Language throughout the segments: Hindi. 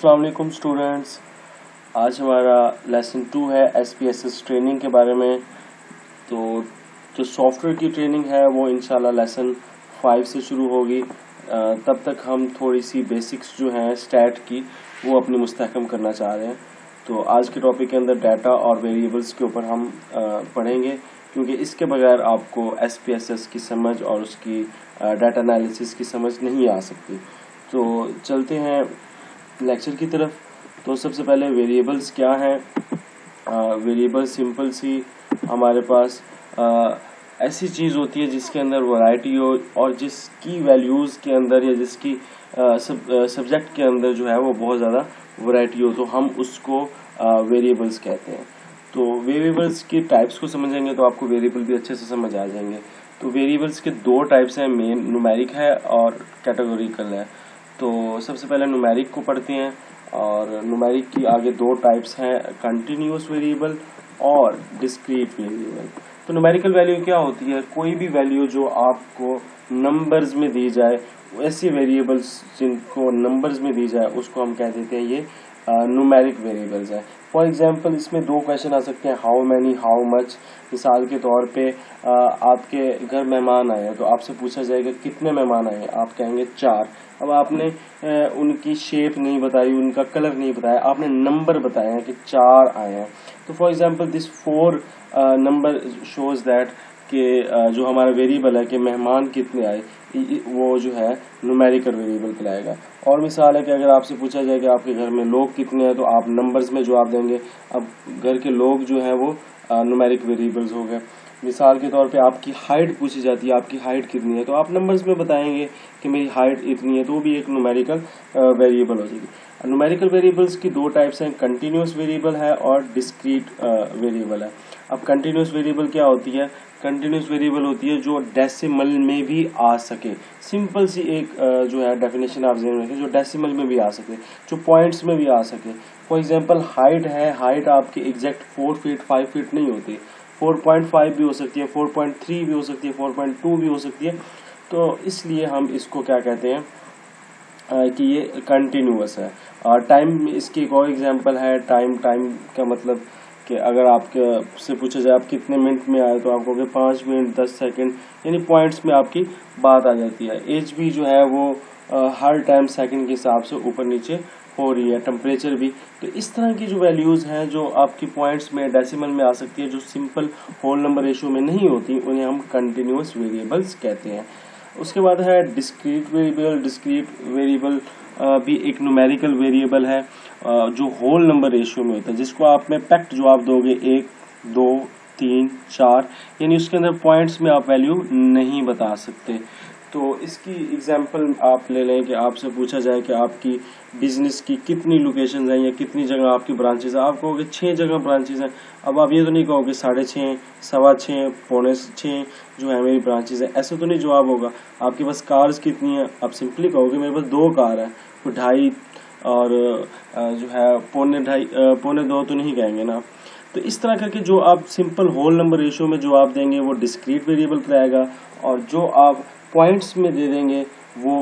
अस्सलाम वालेकुम स्टूडेंट्स। आज हमारा लेसन 2 है SPSS ट्रेनिंग के बारे में। तो जो सॉफ्टवेयर की ट्रेनिंग है वो इंशाल्लाह लेसन 5 से शुरू होगी। तब तक हम थोड़ी सी बेसिक्स जो हैं स्टैट की वो अपनी मुस्तहकम करना चाह रहे हैं। तो आज के टॉपिक के अंदर डाटा और वेरिएबल्स के ऊपर हम पढ़ेंगे, क्योंकि इसके बगैर आपको SPSS की समझ और उसकी डाटा एनालिसिस की समझ नहीं आ सकती। तो चलते हैं लेक्चर की तरफ। तो सबसे पहले वेरिएबल्स क्या हैं। वेरिएबल सिंपल सी हमारे पास ऐसी चीज़ होती है जिसके अंदर वैरायटी हो और जिसकी वैल्यूज़ के अंदर या जिसकी सब्जेक्ट के अंदर जो है वो बहुत ज़्यादा वैरायटी हो, तो हम उसको वेरिएबल्स कहते हैं। तो वेरिएबल्स की टाइप्स को समझेंगे तो आपको वेरिएबल भी अच्छे से समझ आ जाएंगे। तो वेरिएबल्स के दो टाइप्स हैं, मेन न्यूमेरिक है और कैटेगोरिकल है। तो सबसे पहले न्यूमेरिक को पढ़ते हैं। और न्यूमेरिक की आगे दो टाइप्स हैं, कंटिन्यूअस वेरिएबल और डिस्क्रीट वेरिएबल। तो न्यूमेरिकल वैल्यू क्या होती है? कोई भी वैल्यू जो आपको नंबर्स में दी जाए, ऐसी वेरिएबल्स जिनको नंबर्स में दी जाए उसको हम कह देते हैं ये न्यूमेरिक वेरिएबल्स है। फॉर एग्जांपल इसमें दो क्वेश्चन आ सकते हैं, हाउ मैनी, हाउ मच। मिसाल के तौर पे आपके घर मेहमान आए हैं तो आपसे पूछा जाएगा कितने मेहमान आए हैं, आप कहेंगे 4। अब आपने उनकी शेप नहीं बताई, उनका कलर नहीं बताया, आपने नंबर बताया है कि 4 आए हैं। तो for example this 4 number shows that कि जो हमारा वेरिएबल है कि मेहमान कितने आए, वो जो है न्यूमेरिकल वेरिएबल कहलाएगा। और मिसाल है कि अगर आपसे पूछा जाए कि आपके घर में लोग कितने हैं तो आप नंबर्स में जवाब देंगे। अब घर के लोग जो है वो न्यूमेरिक वेरिएबल्स हो गए। मिसाल के तौर पे आपकी हाइट पूछी जाती है, आपकी हाइट कितनी है, तो आप नंबर्स में बताएंगे कि मेरी हाइट इतनी है, तो वो भी एक न्यूमेरिकल वेरिएबल हो जाएगी। न्यूमेरिकल वेरिएबल्स की दो टाइप्स हैं, कंटिन्यूअस वेरिएबल है और डिस्क्रीट वेरिएबल है। अब कंटिन्यूअस वेरिएबल क्या होती है? कंटिन्यूअस वेरिएबल होती है जो डेसिमल में भी आ सके। सिंपल सी एक जो है डेफिनेशन आप ध्यान रखें, जो डेसिमल में भी आ सके, जो पॉइंट्स में भी आ सके। फॉर एग्जांपल हाइट है, हाइट आपकी एग्जैक्ट 4 फीट 5 फीट नहीं होती, 4.5 भी हो सकती है, 4.3 भी हो सकती है, 4.2 भी हो सकती है। तो इसलिए हम इसको क्या कहते हैं कि ये कंटिन्यूअस है। और टाइम इसकी एक और एग्जांपल है, टाइम का मतलब कि अगर आपके से पूछा जाए आप कितने मिनट में आए तो आप कहोगे 5 मिनट 10 सेकंड, यानी पॉइंट्स में आपकी बात आ जाती है। एज भी जो है वो हर टाइम सेकंड के हिसाब से ऊपर नीचे हो रही है, टेम्परेचर भी। तो इस तरह की जो वैल्यूज़ हैं जो आपकी पॉइंट्स में डेसिमल में आ सकती है, जो सिंपल होल नंबर रेशियो में नहीं होती, उन्हें हम कंटिन्यूअस वेरिएबल्स कहते हैं। उसके बाद है डिस्क्रीट वेरिएबल। डिस्क्रीट वेरिएबल भी एक न्यूमेरिकल वेरिएबल है जो होल नंबर रेशियो में होता है, जिसको आप में पैक्ट जवाब दोगे 1 2 3 4, यानी उसके अंदर पॉइंट्स में आप वैल्यू नहीं बता सकते। तो इसकी एग्जांपल आप ले लें कि आपसे पूछा जाए कि आपकी बिजनेस की कितनी लोकेशंस हैं या कितनी जगह आपकी ब्रांचेस हैं, आप कहोगे 6 जगह ब्रांचेस हैं। अब आप ये तो नहीं कहोगे 6.5 6.25 6.25 जो है मेरी ब्रांचेस है, ऐसा तो नहीं जवाब होगा। आपके पास कार्स कितनी है, आप सिंपली कहोगे मेरे पास 2 कार है, तो 2.5 और जो है 2.25 तो नहीं कहेंगे ना। तो इस तरह करके जो आप सिंपल होल नंबर रेशियो में जो आप देंगे वो डिस्क्रीट वेरिएबल कहलाएगा, और जो आप पॉइंट्स में दे देंगे वो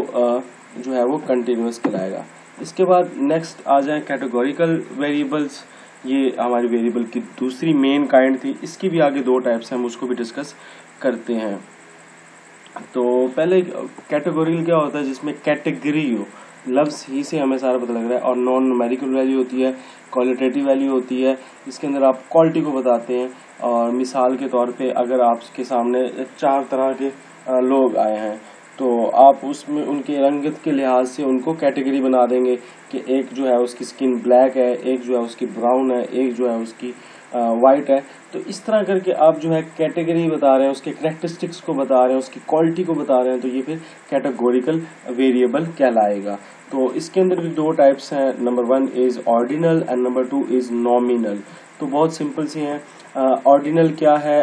जो है वो कंटिन्यूअस कहलाएगा। इसके बाद नेक्स्ट आ जाए कैटेगोरिकल वेरिएबल्स। ये हमारी वेरिएबल की दूसरी मेन काइंड थी। इसकी भी आगे दो टाइप्स हैं, हम उसको भी डिस्कस करते हैं। तो पहले कैटेगोरिकल क्या होता है? जिसमें कैटेगरी हो, लफ्ज़ ही से हमें सारा पता लग रहा है। और नॉन न्यूमेरिकल वैल्यू होती है, क्वालिटेटिव वैल्यू होती है, इसके अंदर आप क्वालिटी को बताते हैं। और मिसाल के तौर पे अगर आपके सामने 4 तरह के लोग आए हैं तो आप उसमें उनके रंगत के लिहाज से उनको कैटेगरी बना देंगे कि एक जो है उसकी स्किन ब्लैक है, एक जो है उसकी ब्राउन है, एक जो है उसकी वाइट है। तो इस तरह करके आप जो है कैटेगरी बता रहे हैं, उसके कैरेक्टरिस्टिक्स को बता रहे हैं, उसकी क्वालिटी को बता रहे हैं, तो ये फिर कैटेगोरिकल वेरिएबल कहलाएगा। तो इसके अंदर भी दो टाइप्स हैं, number 1 is ordinal and number 2 is nominal. तो बहुत सिंपल सी हैं। ऑर्डिनल क्या है?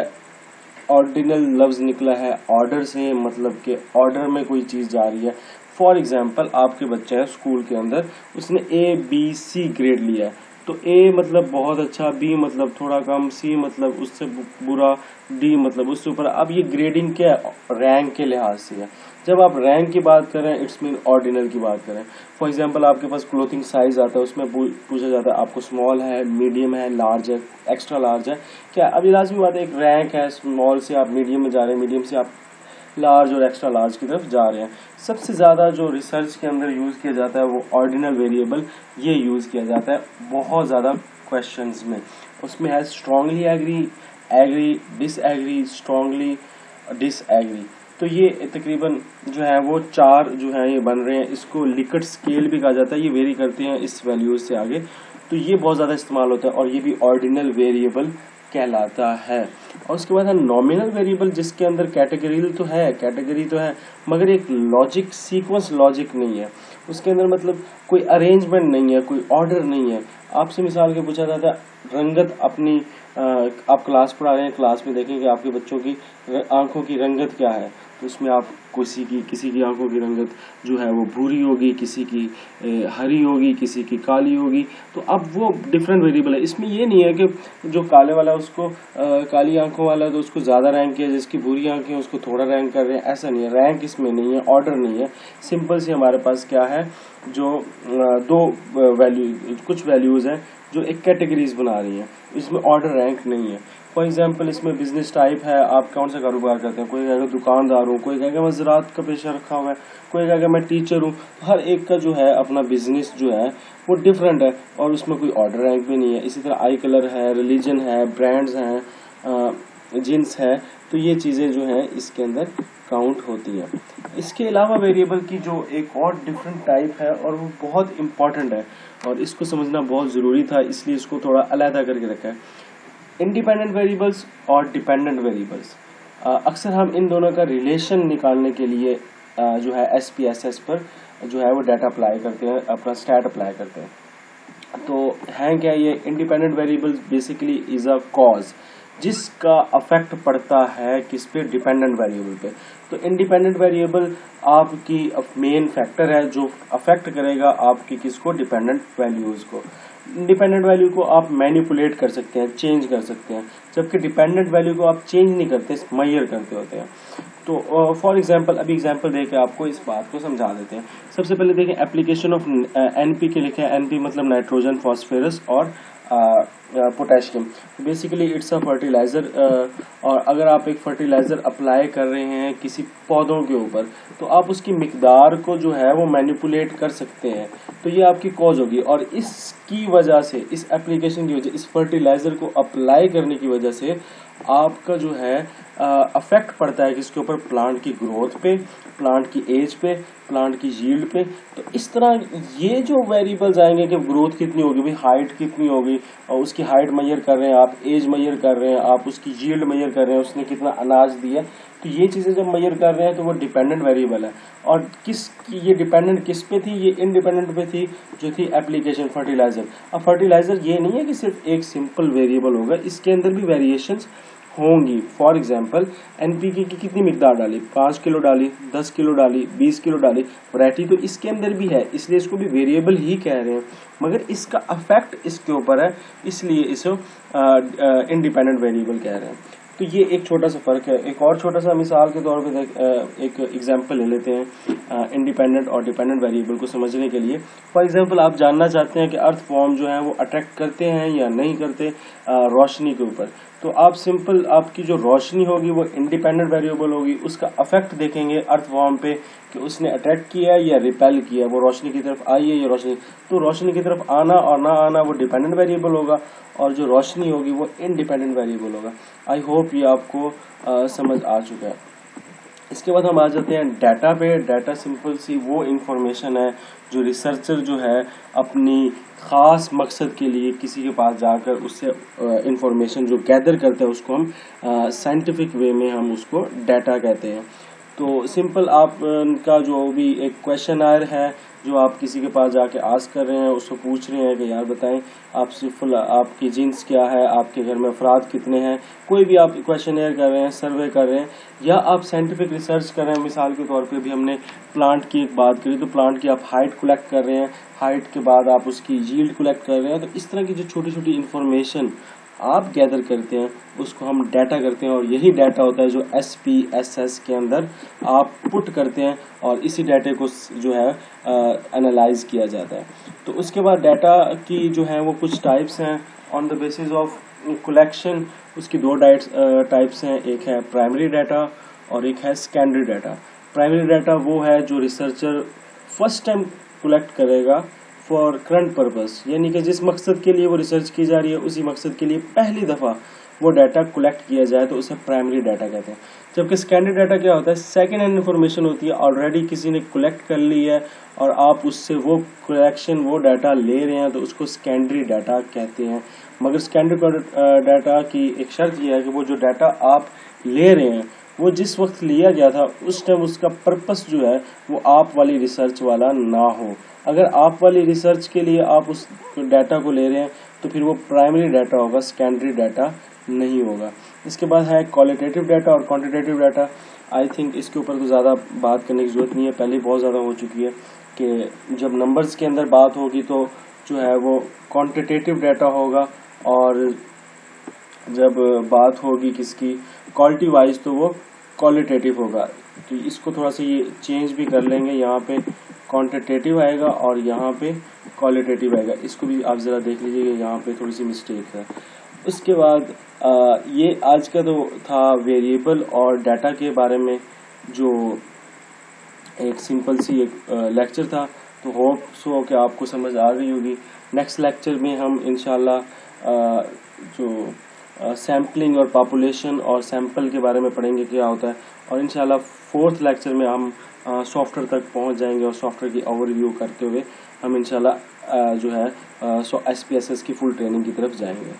ऑर्डिनल लफ्ज निकला है ऑर्डर से, मतलब कि ऑर्डर में कोई चीज जा रही है। फॉर एग्जाम्पल आपके बच्चे हैं स्कूल के अंदर, उसने ABC ग्रेड लिया है, तो ए मतलब बहुत अच्छा, बी मतलब थोड़ा कम, सी मतलब उससे बुरा, डी मतलब उससे ऊपर। अब ये ग्रेडिंग क्या है, रैंक के लिहाज से है। जब आप रैंक की बात करें, इट्स मीन ऑर्डिनल की बात करें। फॉर एग्जांपल आपके पास क्लोथिंग साइज आता है, उसमें पूछा जाता है आपको स्मॉल है, मीडियम है, लार्ज है, एक्स्ट्रा लार्ज है क्या। अभी लाजमी बात है, एक रैंक है, स्मॉल से आप मीडियम में जा रहे हैं, मीडियम से आप लार्ज और एक्स्ट्रा लार्ज की तरफ जा रहे हैं। सबसे ज्यादा जो रिसर्च के अंदर यूज किया जाता है वो ऑर्डिनल वेरिएबल ये यूज किया जाता है बहुत ज्यादा क्वेश्चंस में। उसमें है strongly agree, agree, disagree, strongly, disagree. तो ये तकरीबन जो है वो 4 जो है ये बन रहे हैं। इसको लिकट स्केल भी कहा जाता है, ये वेरी करते हैं इस वैल्यूज से आगे। तो ये बहुत ज्यादा इस्तेमाल होता है और ये भी ऑर्डिनल वेरिएबल कहलाता है। और उसके बाद है नॉमिनल वेरिएबल, जिसके अंदर कैटेगरी तो है मगर एक लॉजिक सीक्वेंस लॉजिक नहीं है उसके अंदर, मतलब कोई अरेंजमेंट नहीं है, कोई ऑर्डर नहीं है। आपसे मिसाल के पूछा जाता है रंगत अपनी, आप क्लास पढ़ा रहे हैं, क्लास में देखेंगे आपके बच्चों की आंखों की रंगत क्या है, तो उसमें आप किसी की आंखों की रंगत जो है वो भूरी होगी, किसी की हरी होगी, किसी की काली होगी। तो अब वो डिफरेंट वेरिएबल है। इसमें ये नहीं है कि जो काले वाला उसको काली आंखों वाला है तो उसको ज्यादा रैंक किया, जिसकी भूरी आंखें उसको थोड़ा रैंक कर रहे हैं, ऐसा नहीं है। रैंक इसमें नहीं है, ऑर्डर नहीं है। सिंपल से हमारे पास क्या है, जो दो वैल्यू, कुछ वैल्यूज हैं जो एक कैटेगरीज बना रही हैं, इसमें ऑर्डर रैंक नहीं है। फॉर एग्जाम्पल इसमें बिजनेस टाइप है, आप कौन सा कारोबार करते हैं, कोई कहेगा दुकानदार हूँ, कोई कहेगा मैं ज़राअत का पेशा रखा हुआ है, कोई कहेगा मैं टीचर हूँ। हर एक का जो है अपना बिजनेस जो है वो डिफरेंट है और उसमें कोई ऑर्डर रैंक भी नहीं है। इसी तरह आई कलर है, रिलीजन है, ब्रांड्स हैं, जिन्स है, तो ये चीज़ें जो हैं इसके अंदर काउंट होती हैं। इसके अलावा वेरिएबल की जो एक और डिफरेंट टाइप है और वो बहुत इंपॉर्टेंट है और इसको समझना बहुत ज़रूरी था, इसलिए इसको थोड़ा अलहदा करके रखा है। इंडिपेंडेंट वेरिएबल्स और डिपेंडेंट वेरिएबल्स, अक्सर हम इन दोनों का रिलेशन निकालने के लिए जो है SPSS पर जो है वो डाटा अप्लाई करते हैं, अपना स्टैट अप्लाई करते हैं। तो है क्या ये independent variables, basically is a cause जिसका अफेक्ट पड़ता है किस पे, डिपेंडेंट वेरिएबल पे। तो इंडिपेंडेंट वेरिएबल आपकी मेन फैक्टर है जो अफेक्ट करेगा आपकी किसको, डिपेंडेंट वैल्यूज को। इंडिपेंडेंट वैल्यू को आप मैनिपुलेट कर सकते हैं, चेंज कर सकते हैं, जबकि डिपेंडेंट वैल्यू को आप चेंज नहीं करते, मेजर करते होते हैं। तो फॉर एग्जांपल अभी एग्जांपल देके आपको इस बात को समझा देते हैं। सबसे पहले देखें एप्लीकेशन ऑफ NPK लिखा है, NP मतलब नाइट्रोजन, फॉस्फेरस और potassium. Basically it's a fertiliser. और अगर आप एक फर्टिलाइजर अप्लाई कर रहे हैं किसी पौधों के ऊपर तो आप उसकी मिकदार को जो है वो मैनिपुलेट कर सकते हैं, तो ये आपकी कॉज होगी। और इसकी वजह से, इस एप्लीकेशन की वजह, इस फर्टिलाइजर को अप्लाई करने की वजह से आपका जो है अफेक्ट पड़ता है किसके ऊपर, प्लांट की ग्रोथ पे, प्लांट की एज पे, प्लांट की यील्ड पे। तो इस तरह ये जो वेरिएबल्स आएंगे कि ग्रोथ कितनी होगी, भाई हाइट कितनी होगी, और उसकी हाइट मेजर कर रहे हैं आप, एज मेजर कर रहे हैं आप, उसकी यील्ड मेजर कर रहे हैं, उसने कितना अनाज दिया, तो ये चीजें जब मेजर कर रहे हैं तो वो डिपेंडेंट वेरिएबल है। और ये डिपेंडेंट किस पे थी, ये इंडिपेंडेंट पे थी जो थी एप्लीकेशन फर्टिलाइजर। अब फर्टिलाइजर ये नहीं है कि सिर्फ एक सिंपल वेरिएबल होगा, इसके अंदर भी वेरिएशंस होंगी। फॉर एग्जाम्पल NPK की कितनी मिकदार डाली, 5 किलो डाली, 10 किलो डाली, 20 किलो डाली, वैरायटी तो इसके अंदर भी है, इसलिए इसको भी वेरिएबल ही कह रहे हैं, मगर इसका अफेक्ट इसके ऊपर है, इसलिए इसे इंडिपेंडेंट वेरिएबल कह रहे हैं। तो ये एक छोटा सा फर्क है। एक और छोटा सा मिसाल के तौर पे एक एग्जांपल ले लेते हैं इंडिपेंडेंट और डिपेंडेंट वेरिएबल को समझने के लिए। फॉर एग्जांपल आप जानना चाहते हैं कि अर्थ फॉर्म जो है वो अट्रैक्ट करते हैं या नहीं करते रोशनी के ऊपर, तो आप सिंपल आपकी जो रोशनी होगी वो इंडिपेंडेंट वेरिएबल होगी, उसका अफेक्ट देखेंगे अर्थ फॉर्म पे कि उसने अट्रैक्ट किया या रिपेल किया, वो रोशनी की तरफ आई है या रोशनी, तो रोशनी की तरफ आना और ना आना वो डिपेंडेंट वेरिएबल होगा और जो रोशनी होगी वो इंडिपेंडेंट वेरिएबल होगा। आई होप ये आपको समझ आ चुका है। इसके बाद हम आ जाते हैं डाटा पे। डाटा सिंपल सी वो इंफॉर्मेशन है जो रिसर्चर जो है अपनी खास मकसद के लिए किसी के पास जाकर उससे इंफॉर्मेशन जो गैदर करते हैं उसको हम साइंटिफिक वे में हम उसको डाटा कहते हैं। तो सिंपल आप का जो भी एक क्वेश्चनर है जो आप किसी के पास जाके आस्क कर रहे हैं, उसको पूछ रहे हैं कि यार बताएं आपकी जीन्स क्या है, आपके घर में अफराद कितने हैं, कोई भी आप क्वेश्चनर कर रहे हैं, सर्वे कर रहे हैं, या आप साइंटिफिक रिसर्च कर रहे हैं। मिसाल के तौर पे भी हमने प्लांट की एक बात करी, तो प्लांट की आप हाइट कलेक्ट कर रहे हैं, हाइट के बाद आप उसकी यील्ड कलेक्ट कर रहे हैं। तो इस तरह की जो छोटी छोटी इंफॉर्मेशन आप गैदर करते हैं उसको हम डाटा करते हैं, और यही डाटा होता है जो SPSS के अंदर आप पुट करते हैं, और इसी डाटे को जो है एनालाइज किया जाता है। तो उसके बाद डाटा की जो है वो कुछ टाइप्स हैं on the basis of collection. उसकी दो टाइप्स हैं, एक है प्राइमरी डाटा और एक है सेकेंडरी डाटा। प्राइमरी डाटा वो है जो रिसर्चर फर्स्ट टाइम कलेक्ट करेगा फॉर करंट पर्पस, यानी कि जिस मकसद के लिए वो रिसर्च की जा रही है उसी मकसद के लिए पहली दफ़ा वो डाटा कलेक्ट किया जाए, तो उसे प्राइमरी डाटा कहते हैं। जबकि सेकेंडरी डाटा क्या होता है, सेकेंड हैंड इन्फॉर्मेशन होती है, ऑलरेडी किसी ने कलेक्ट कर ली है और आप उससे वो कलेक्शन वो डाटा ले रहे हैं, तो उसको सेकेंडरी डाटा कहते हैं। मगर सेकेंडरी डाटा की एक शर्त यह है कि वो जो डाटा आप ले रहे हैं वो जिस वक्त लिया गया था उस टाइम उसका पर्पस जो है वो आप वाली रिसर्च वाला ना हो। अगर आप वाली रिसर्च के लिए आप उस डाटा को ले रहे हैं तो फिर वो प्राइमरी डाटा होगा, सेकेंडरी डाटा नहीं होगा। इसके बाद है क्वालिटेटिव डाटा और क्वांटिटेटिव डाटा। आई थिंक इसके ऊपर तो ज़्यादा बात करने की ज़रूरत नहीं है, पहले बहुत ज़्यादा हो चुकी है कि जब नंबर्स के अंदर बात होगी तो जो है वो क्वांटिटेटिव डाटा होगा, और जब बात होगी किसकी क्वालिटी वाइज तो वो क्वालिटेटिव होगा। तो इसको थोड़ा सा ये चेंज भी कर लेंगे, यहाँ पे क्वांटिटेटिव आएगा और यहाँ पे क्वालिटेटिव आएगा। इसको भी आप ज़रा देख लीजिएगा, यहाँ पे थोड़ी सी मिस्टेक है। उसके बाद ये आज का तो था वेरिएबल और डाटा के बारे में जो एक सिंपल सी एक लेक्चर था, तो होप सो कि आपको समझ आ गई होगी। नेक्स्ट लेक्चर में हम इंशाल्लाह जो सैम्पलिंग और पॉपुलेशन और सैंपल के बारे में पढ़ेंगे क्या होता है, और इंशाल्लाह फोर्थ लेक्चर में हम सॉफ्टवेयर तक पहुंच जाएंगे और सॉफ्टवेयर की ओवरव्यू करते हुए हम इंशाल्लाह जो है SPSS की फुल ट्रेनिंग की तरफ जाएंगे।